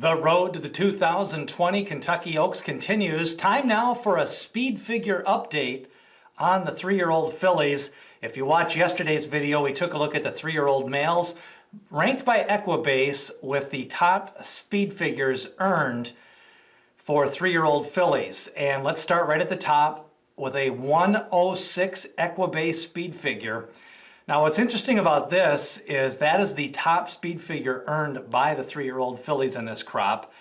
The road to the 2020 Kentucky Oaks continues. Time now for a speed figure update on the 3-year-old fillies. If you watched yesterday's video, we took a look at the 3-year-old males ranked by Equibase with the top speed figures earned for 3-year-old fillies. And let's start right at the top with a 106 Equibase speed figure. Now what's interesting about this is that is the top speed figure earned by the 3-year-old fillies in this crop,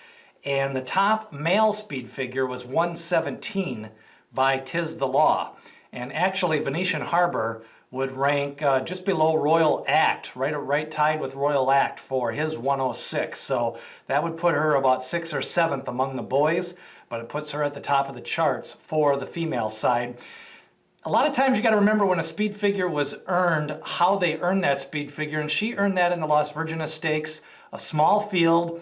and the top male speed figure was 117 by Tis the Law. And actually Venetian Harbor would rank just below Royal Act, right tied with Royal Act for his 106. So that would put her about 6th or 7th among the boys, but it puts her at the top of the charts for the female side. A lot of times you got to remember when a speed figure was earned, how they earned that speed figure, and she earned that in the Las Virgenes Stakes, a small field,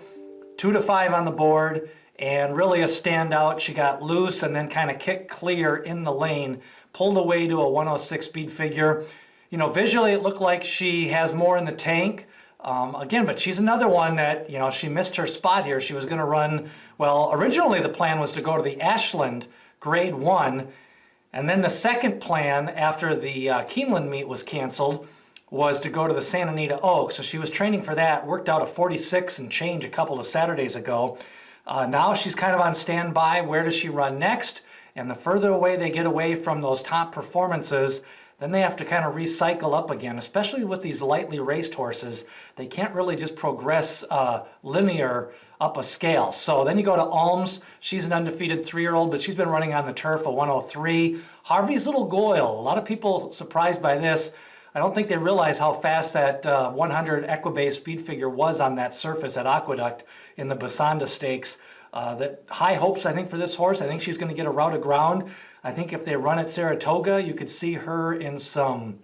2 to 5 on the board, and really a standout. She got loose and then kind of kicked clear in the lane, pulled away to a 106 speed figure. You know, visually it looked like she has more in the tank. Again, but she's another one that, you know, she missed her spot here. She was going to run, well, originally the plan was to go to the Ashland Grade 1, and then the second plan after the Keeneland meet was canceled was to go to the Santa Anita Oaks. So she was training for that, worked out a 46 and change a couple of Saturdays ago. Now she's kind of on standby. Where does she run next? And the further away they get away from those top performances, then they have to kind of recycle up again, especially with these lightly raced horses. They can't really just progress linear up a scale. So then you go to Alms. She's an undefeated 3-year-old, but she's been running on the turf, a 103. Harvey's little Goil. A lot of people surprised by this. I don't think they realize how fast that 100 Equibase speed figure was on that surface at Aqueduct in the Basanda Stakes. That high hopes, I think, for this horse. I think she's going to get a route of ground. I think if they run at Saratoga, you could see her in some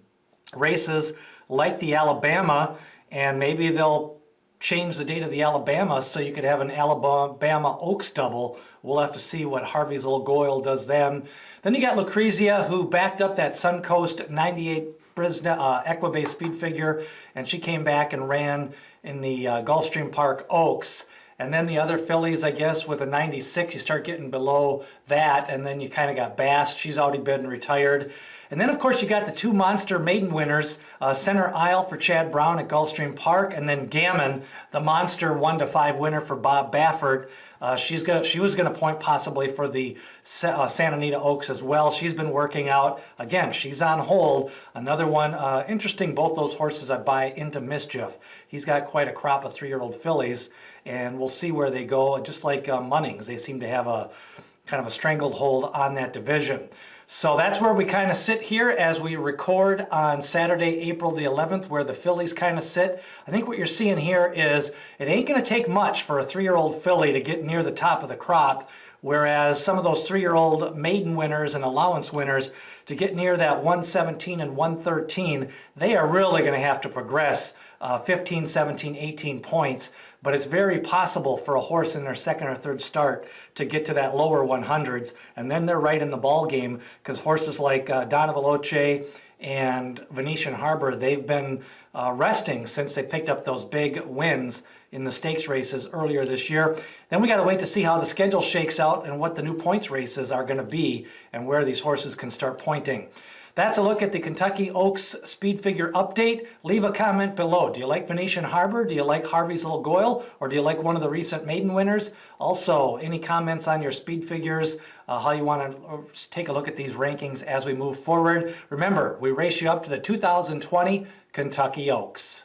races like the Alabama, and maybe they'll change the date of the Alabama so you could have an Alabama Oaks double. We'll have to see what Harvey's little Goil does then. Then you got Lucrezia, who backed up that Suncoast 98 Equibase speed figure, and she came back and ran in the Gulfstream Park Oaks. And then the other fillies, I guess, with a 96, you start getting below that, and then you kind of got Bast. She's already been retired. And then, of course, you got the 2 monster maiden winners, Center Isle for Chad Brown at Gulfstream Park, and then Gammon, the monster 1 to 5 winner for Bob Baffert. She was going to point possibly for the Santa Anita Oaks as well. She's been working out. Again, she's on hold. Another one, interesting, both those horses I buy into Mischief. He's got quite a crop of 3-year-old fillies, and we'll see where they go. Just like Munnings, they seem to have a kind of a strangled hold on that division. So that's where we kind of sit here as we record on Saturday, April the 11th, where the fillies kind of sit. I think what you're seeing here is it ain't going to take much for a 3-year-old filly to get near the top of the crop, whereas some of those 3-year-old maiden winners and allowance winners to get near that 117 and 113, they are really going to have to progress 15, 17, 18 points. But it's very possible for a horse in their second or third start to get to that lower 100s, and then they're right in the ball game, because horses like Donna Veloce and Venetian Harbor, they've been resting since they picked up those big wins in the stakes races earlier this year. Then we got to wait to see how the schedule shakes out and what the new points races are going to be and where these horses can start pointing. That's a look at the Kentucky Oaks speed figure update. Leave a comment below. Do you like Venetian Harbor? Do you like Harvey's little Goil? Or do you like one of the recent maiden winners? Also, any comments on your speed figures, how you want to take a look at these rankings as we move forward. Remember, we race you up to the 2020 Kentucky Oaks.